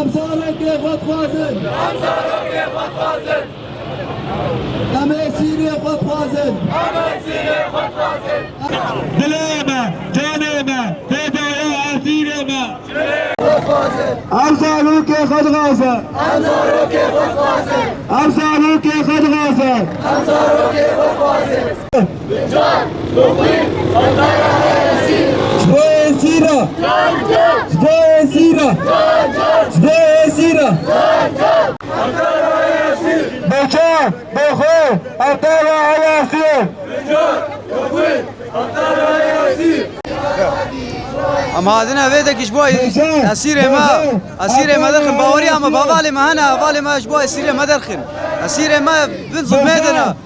امثالك خود خوازن همه سیری خود خوازن دلما جانما فدای اسیرما امثالك خود خوازن امثالك خود خوازن جان جبوی سیرا جبوی سیرا جبوی سیرا بچه بخو ابدال عیاسی اما هذنا بيتك شبوي اسير ما درخن باوري اما بابالي ما هنا بالي ما شبوي اسير ما درخن اسير ما بنت ظلميدنا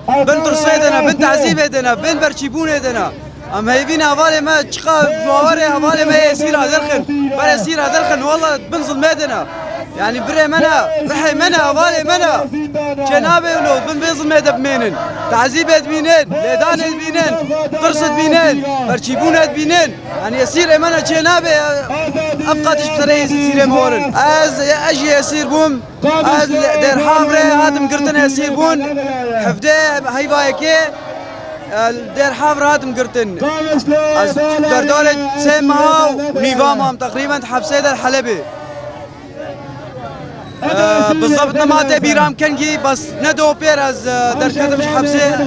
بنت رصيدنا بنت عزيبتنا بنت برشيبونتنا اما هيبينا بالي ما تشقى جواري بالي ما يسير درخن بلا يسير درخن والله بنت ظلميدنا يعني بري منا رحي منا بالي منا جنابي ولو بن بيظل ميدا بمينن تعذيبات بينين ليدان بينين قرصت بينين برشيبونات بينين يعني يصير منا جنابي افقدش بسري يصير مورن از اجي يصير بوم از دير حامري هادم قرتنا يصير بون حفدي هاي بايكي دير حامر هادم قرتن از در دولة سيمها ونيفامهم تقريبا حبسي در حلبي بالضبط نماذج بيرام كنجي بس ندو بيرز در كتمش حبسه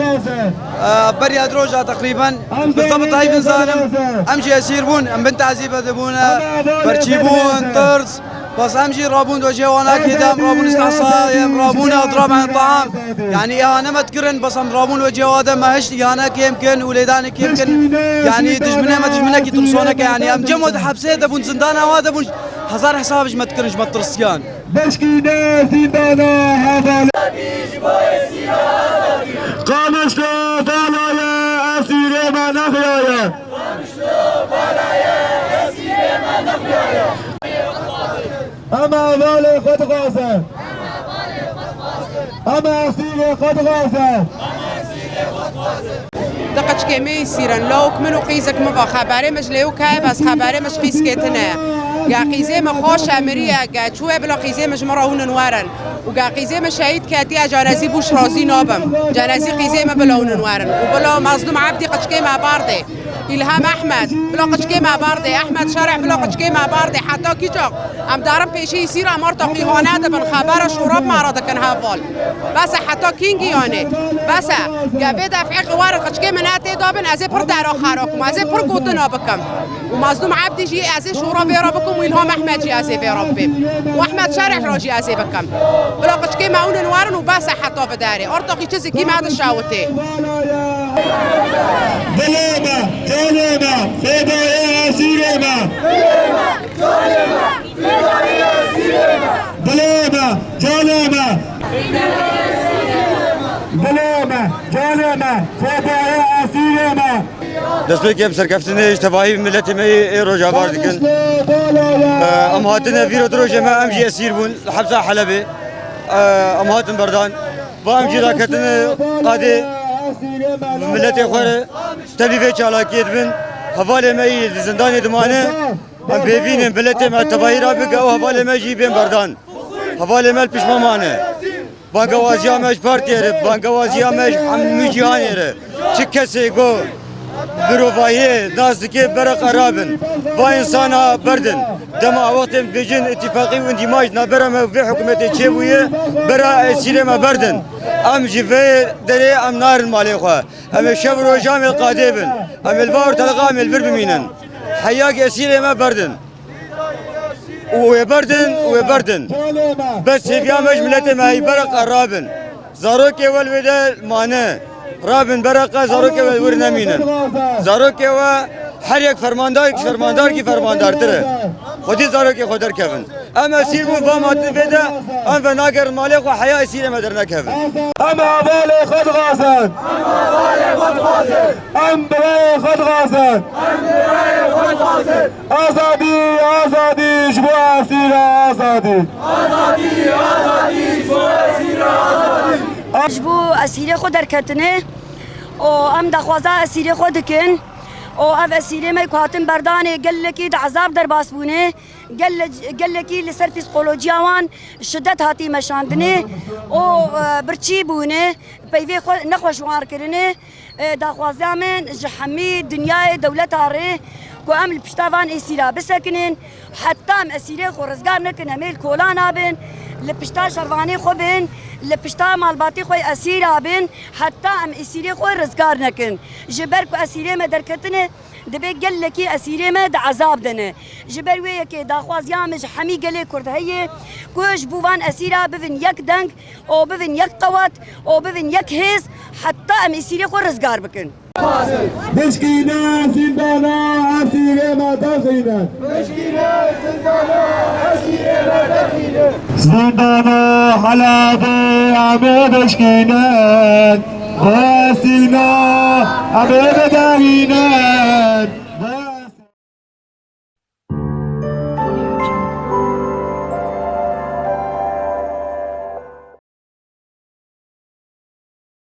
بريا دروجة تقريبا بالضبط هاي بن ظالم امشي يسيربون ام بنت عزيبه ذبونا برشيبون طرز بس امشي رابون وجه وانا كدام رابون استعصايم رابون اضراب عن الطعام يعني انا ما تكرن بس ام رابون وجه هذا ما هش انا يمكن وليدانك يمكن يعني تجمنا ما تجمنك يترصونك يعني ام جمود حبسه دبون زندانا وهذا بون هزار حسابش ما تكرنش ما ترصيان بشكينا زندانا هذا قامش له بالايا اسير ما نخيايا اما بالي خد غازه اما اسير خد غازه دقت كمي سيران لوك منو قيزك ما خبره مش ليو كاي بس خبره مش قيس كتنا يا قيزه ما خوش امريه قاعد شويه بلا قيزه مش مره هون نوارن وقا قيزه ما شهيد كاتي جنازي بوش رازي نابم جنازي قيزه ما بلا هون نوارن وبلا مظلوم عبدي قشكي مع باردي الهام احمد بلا قشكي مع باردي احمد شارع بلا قشكي مع باردي حتى كيجا ام دارم بيشي يصير امر تقيهانات بن خبر شراب معرض كان هافال بس حتى كينجي يعني بس قبل دفع قوار قشكي مناتي دابن از پر در آخرکم از پر گوتنا بکم و مظلوم عبدی جی از شورا بیرا بکم و الهام احمد جی از بیرا بکم و احمد شارع راجی از بکم بلا قشكي معون نوارن و بس حتى بداري ارتقي چیزی کی معد شاوته دلما جانما فدای اسیرما دلما جانما دلما جانما فدای اسیرما دست به کم سرکفتنه اشتباهی ملت می روجا باردکن ام هاتنا ویرو دروجه ما امجی اسیر بون حبس حلبه ام هاتن بردان با امجی راکتن قاده ملت خوره تبلیغ چالاکیت بن حواله می زندان دمانه ام ببینیم ملت ما تباهی را بگه او حواله می جی بین بردان حواله مل پشمامانه بانگوازی همش پارتیره بانگوازی همش همی جهانیره چه کسی گو بروفایه نازدیکی برا قرابن و انسانا بردن دما وقت بیجن اتفاقی و اندماج نبرم و حکومت چه بویه برا سینما بردن ام جفه دری ام نار مالی خواه ام شب روزام القادبن ام الباور تلقا ام البر بمینن حیاق سینما بردن وبردن بس بيامج ملتي ما يبرق قرابن زاروكي والودا مانه رابن برقه زاروكي والورنا مينن زاروكي و هر یک فرماندار کی فرماندار تره خودی زاروكي خودر كفن اما سيرمو فما تفيدا ام فناقر مالك وحياه سير ما درنا كفن اما بالي خد غازن ام برای خود غازن آزادی جبو اسیر آزادی جبو اسیر خود در کتنه و ام دخوازه اسیر خود کن او اف اسیری ما کواتن بردانه گلکی د عذاب در باسبونه گلکی لسر فیسیولوژیاوان شدت هاتی مشاندنه او برچی بونه پیوی خو نخوشوار کرنه داخوازامن جحمی دنیای دولت اره کو ام الپشتاوان اسیرا بسکنن حتی ام اسیری خو رزگار نکنه میل کولان آبن لپشتا شروانی خو بن لپشتا مالباتی خو اسیر آبن حتی ام اسیری خو رزگار نکن جبر کو اسیری ما درکتنه دبی گل لکی اسیری ما د عذاب دنه جبر وی که داخوازیام جحمی گله کرد هی کوش بوان اسیرا ببین یک دنگ او ببین یک قوت او ببین یک هیز حتی ام اسیری خو رزگار بکن مشكينا زندانا أسير ما دخينا زندانا حلابي عمي مشكينا واسينا عمي مداهينا